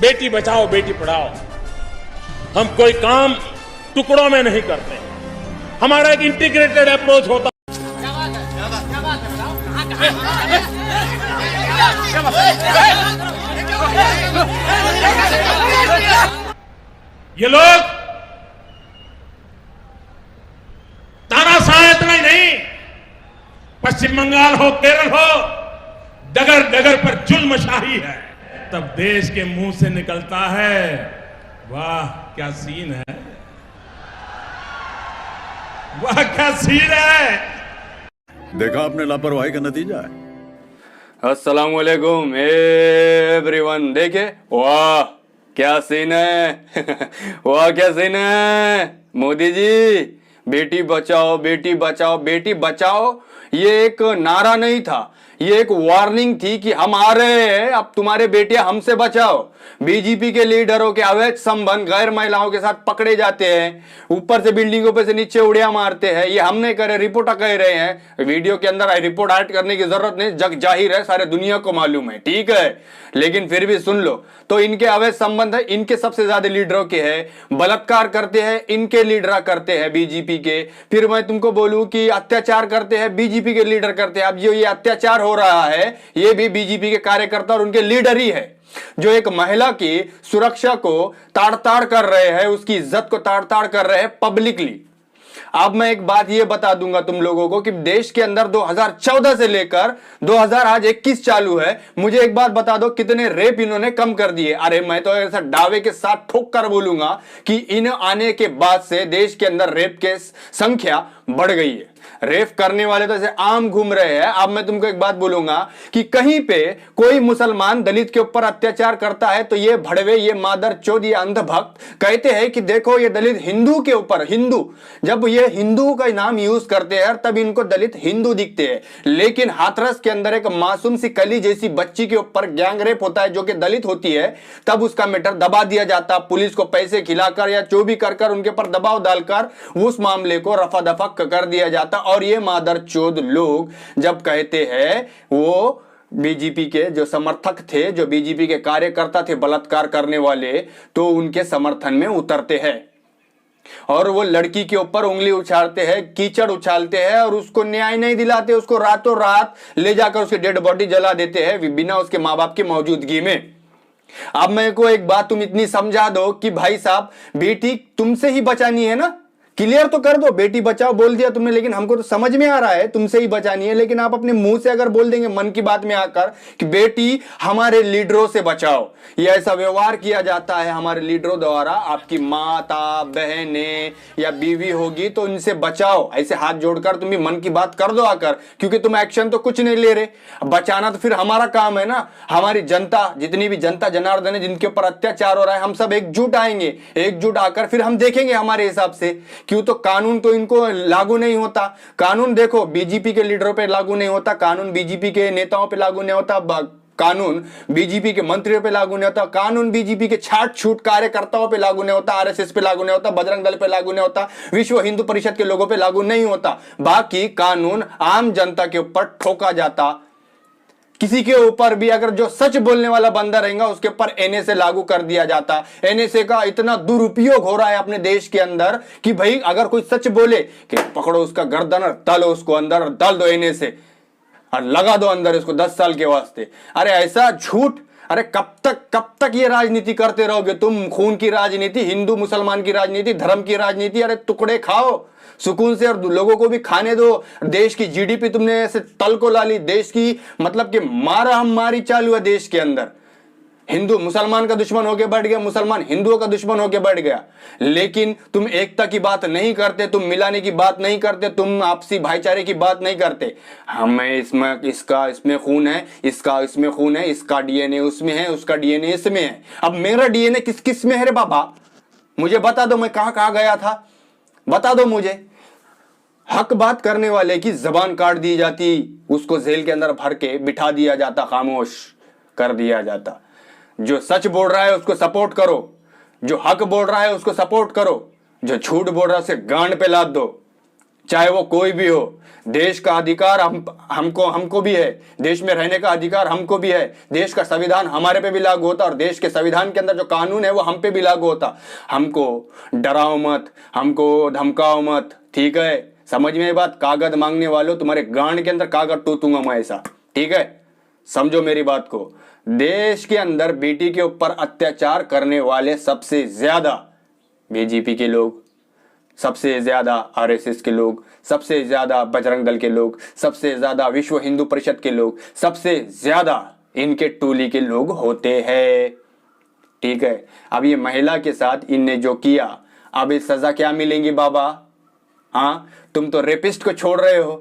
बेटी बचाओ बेटी पढ़ाओ, हम कोई काम टुकड़ों में नहीं करते, हमारा एक इंटीग्रेटेड अप्रोच होता। ये लोग तानाशाह इतना ही नहीं, पश्चिम बंगाल हो केरल हो, डगर डगर पर जुल्मशाही है, तब देश के मुंह से निकलता है, वाह क्या सीन है, वाह क्या सीन है। देखा आपने लापरवाही का नतीजा है। अस्सलाम वालेकुम एवरीवन। देखे वाह क्या सीन है वाह क्या सीन है। मोदी जी बेटी बचाओ बेटी बचाओ बेटी बचाओ ये एक नारा नहीं था, ये एक वार्निंग थी कि हम आ रहे हैं, अब तुम्हारे बेटियां हमसे बचाओ। बीजेपी के लीडरों के अवैध संबंध गैर महिलाओं के साथ पकड़े जाते हैं, ऊपर से बिल्डिंगों पे से नीचे उड़िया मारते हैं, ये हम नहीं करे, रिपोर्टर कह रहे हैं। वीडियो के अंदर रिपोर्ट ऐड करने की जरूरत नहीं, जग जाहिर है, सारे दुनिया को मालूम है, ठीक है, लेकिन फिर भी सुन लो। तो इनके अवैध संबंध है, इनके सबसे ज्यादा लीडरों के है, बलात्कार करते हैं इनके लीडर करते हैं बीजेपी के। फिर मैं तुमको बोलूं कि अत्याचार करते हैं बीजेपी के लीडर करते हैं। अब जो ये अत्याचार हो रहा है ये भी बीजेपी के कार्यकर्ता और उनके लीडर ही है, जो एक महिला की सुरक्षा को ताड़-ताड़ कर रहे हैं, उसकी इज्जत को ताड़-ताड़ कर रहे हैं पब्लिकली। अब मैं एक बात ये बता दूंगा तुम लोगों को कि देश के अंदर 2014 से लेकर 2021 चालू है। मुझे एक बात बता दो कितने रेप इन्होंने कम कर दिए। अरे मैं तो ऐसा दावे के साथ ठोक कर बोलूंगा कि इन आने के बाद से देश के अंदर रेप के संख्या बढ़ गई है। रेप करने वाले तो ऐसे आम घूम रहे हैं। अब मैं तुमको एक बात बोलूंगा कि कहीं पे कोई मुसलमान दलित के ऊपर अत्याचार करता है तो ये भड़वे, ये मादर चोद, ये अंधभक्त कहते हैं कि देखो ये दलित हिंदू के ऊपर, हिंदू, जब ये हिंदू का नाम यूज करते हैं तब इनको दलित हिंदू दिखते हैं। लेकिन हाथरस के अंदर एक मासूम सी कली जैसी बच्ची के ऊपर गैंग रेप होता है जो कि दलित होती है, तब उसका मैटर दबा दिया जाता, पुलिस को पैसे खिलाकर या जो भी कर उनके ऊपर दबाव डालकर उस मामले को रफा दफा कर दिया जाता। और ये मादर चोद लोग जब कहते हैं, वो बीजेपी के जो समर्थक थे, जो बीजेपी के कार्यकर्ता थे बलात्कार करने वाले, तो उनके समर्थन में उतरते हैं और वो लड़की के ऊपर उंगली उछालते हैं, कीचड़ उछालते हैं और उसको न्याय नहीं दिलाते, उसको रातों रात ले जाकर उसकी डेड बॉडी जला देते हैं बिना उसके माँ बाप की मौजूदगी में। अब मेरे को एक बात तुम इतनी समझा दो कि भाई साहब बेटी तुमसे ही बचानी है ना, क्लियर तो कर दो, बेटी बचाओ बोल दिया तुमने, लेकिन हमको तो समझ में आ रहा है तुमसे ही बचानी है, लेकिन आप अपने मुंह से अगर बोल देंगे मन की बात में आकर कि बेटी हमारे लीडरों से बचाओ, ये ऐसा व्यवहार किया जाता है हमारे लीडरों द्वारा, आपकी माता बहनें या बीवी होगी तो उनसे बचाओ, ऐसे हाथ जोड़कर तुम भी मन की बात कर दो आकर, क्योंकि तुम एक्शन तो कुछ नहीं ले रहे। बचाना तो फिर हमारा काम है ना, हमारी जनता, जितनी भी जनता जनार्दन है जिनके ऊपर अत्याचार हो रहा है, हम सब एकजुट आएंगे, एकजुट आकर फिर हम देखेंगे हमारे हिसाब से। क्यों तो कानून तो इनको लागू नहीं होता, कानून देखो बीजेपी के लीडरों पे लागू नहीं होता, कानून बीजेपी के नेताओं पे लागू नहीं होता, कानून बीजेपी के मंत्रियों पे लागू नहीं होता, कानून बीजेपी के छाट छूट कार्यकर्ताओं पे लागू नहीं होता, आरएसएस पे लागू नहीं होता, बजरंग दल पे लागू नहीं होता, विश्व हिंदू परिषद के लोगों पे लागू नहीं होता। बाकी कानून आम जनता के ऊपर ठोका जाता, किसी के ऊपर भी अगर जो सच बोलने वाला बंदा रहेगा उसके ऊपर एनएसए लागू कर दिया जाता। एनएसए का इतना दुरुपयोग हो रहा है अपने देश के अंदर कि भाई अगर कोई सच बोले कि पकड़ो उसका गर्दन और डालो उसको अंदर, डाल दो एनएसए और लगा दो अंदर इसको 10 साल के वास्ते। अरे ऐसा झूठ, अरे कब तक ये राजनीति करते रहोगे तुम? खून की राजनीति, हिंदू मुसलमान की राजनीति, धर्म की राजनीति, अरे टुकड़े खाओ सुकून से और लोगों को भी खाने दो। देश की जीडीपी तुमने ऐसे तल को ला ली, देश की मतलब कि मारा हम मारी चालू है देश के अंदर। हिंदू मुसलमान का दुश्मन होके बैठ गया, मुसलमान हिंदुओं का दुश्मन होके बैठ गया, लेकिन तुम एकता की बात नहीं करते, तुम मिलाने की बात नहीं करते, तुम आपसी भाईचारे की बात नहीं करते। हमें इसमें इसका इसमें खून है, इसका इसमें खून है, इसका डीएनए उसमें है, उसका डीएनए इसमें है। अब मेरा डीएनए किस किस में है रे बाबा? मुझे बता दो, मैं कहां कहां गया था, बता दो मुझे। हक बात करने वाले की जबान काट दी जाती, उसको जेल के अंदर भर के बिठा दिया जाता, खामोश कर दिया जाता। जो सच बोल रहा है उसको सपोर्ट करो, जो हक बोल रहा है उसको सपोर्ट करो, जो झूठ बोल रहा है उसे गांड पे लाद दो। चाहे वो कोई भी हो। देश का अधिकार हमको भी है, देश में रहने का अधिकार हमको भी है। देश का संविधान हमारे पे भी लागू होता और देश के संविधान के अंदर जो कानून है वो हम पे भी लागू होता। हमको डराओ मत, हमको धमकाओ मत, ठीक है? समझ में ये बात? कागज मांगने वालों, तुम्हारे गांड के अंदर कागज टूटूंगा मैं ऐसा, ठीक है? समझो मेरी बात को। देश के अंदर बेटी के ऊपर अत्याचार करने वाले सबसे ज्यादा बीजेपी के लोग, सबसे ज्यादा आरएसएस के लोग, सबसे ज्यादा बजरंग दल के लोग, सबसे ज्यादा विश्व हिंदू परिषद के लोग, सबसे ज्यादा इनके टोली के लोग होते हैं, ठीक है? अब ये महिला के साथ इनने जो किया, अब इस सजा क्या मिलेंगी बाबा? हाँ, तुम तो रेपिस्ट को छोड़ रहे हो,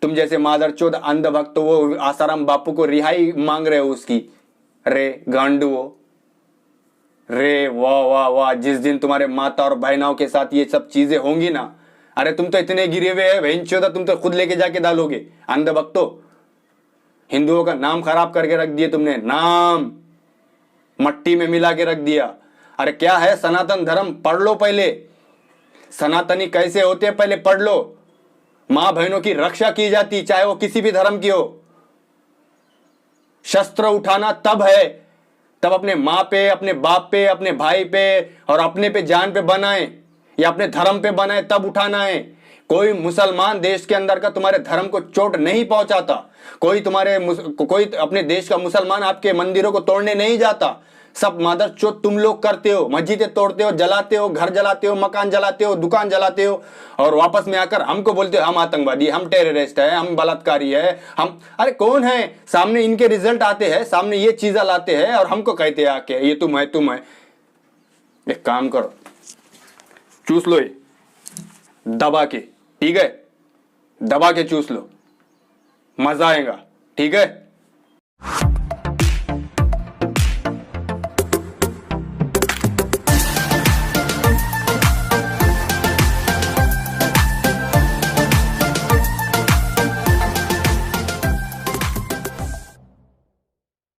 तुम जैसे मादरचोद अंधभक्त तो वो आसाराम बापू को रिहाई मांग रहे हो उसकी। रे गांडुओ, रे वाह वाह वाह, जिस दिन तुम्हारे माता और बहनाओं के साथ ये सब चीजें होंगी ना, अरे तुम तो इतने गिरे हुए हैं बहनचोदा, तुम तो खुद लेके जाके डालोगे। अंधभक्तो, हिंदुओं का नाम खराब करके रख दिए तुमने, नाम मट्टी में मिला के रख दिया। अरे क्या है सनातन धर्म? पढ़ लो पहले, सनातनी कैसे होते हैं पहले पढ़ लो। मां बहनों की रक्षा की जाती, चाहे वो किसी भी धर्म की हो। शस्त्र उठाना तब है, तब अपने माँ पे, अपने बाप पे, अपने भाई पे और अपने पे जान पे बनाए या अपने धर्म पे बनाए, तब उठाना है। कोई मुसलमान देश के अंदर का तुम्हारे धर्म को चोट नहीं पहुंचाता। कोई अपने देश का मुसलमान आपके मंदिरों को तोड़ने नहीं जाता। सब मादरचोद तुम लोग करते हो, मस्जिदें तोड़ते हो, जलाते हो, घर जलाते हो, मकान जलाते हो, दुकान जलाते हो और वापस में आकर हमको बोलते हो हम आतंकवादी, हम टेररिस्ट है, हम बलात्कारी है, हम। अरे कौन है? सामने इनके रिजल्ट आते हैं, सामने ये चीजें लाते हैं और हमको कहते हैं आके ये तुम है, तुम है। एक काम करो, चूस लो ये दबा के, ठीक है? दबा के चूस लो, मजा आएगा, ठीक है?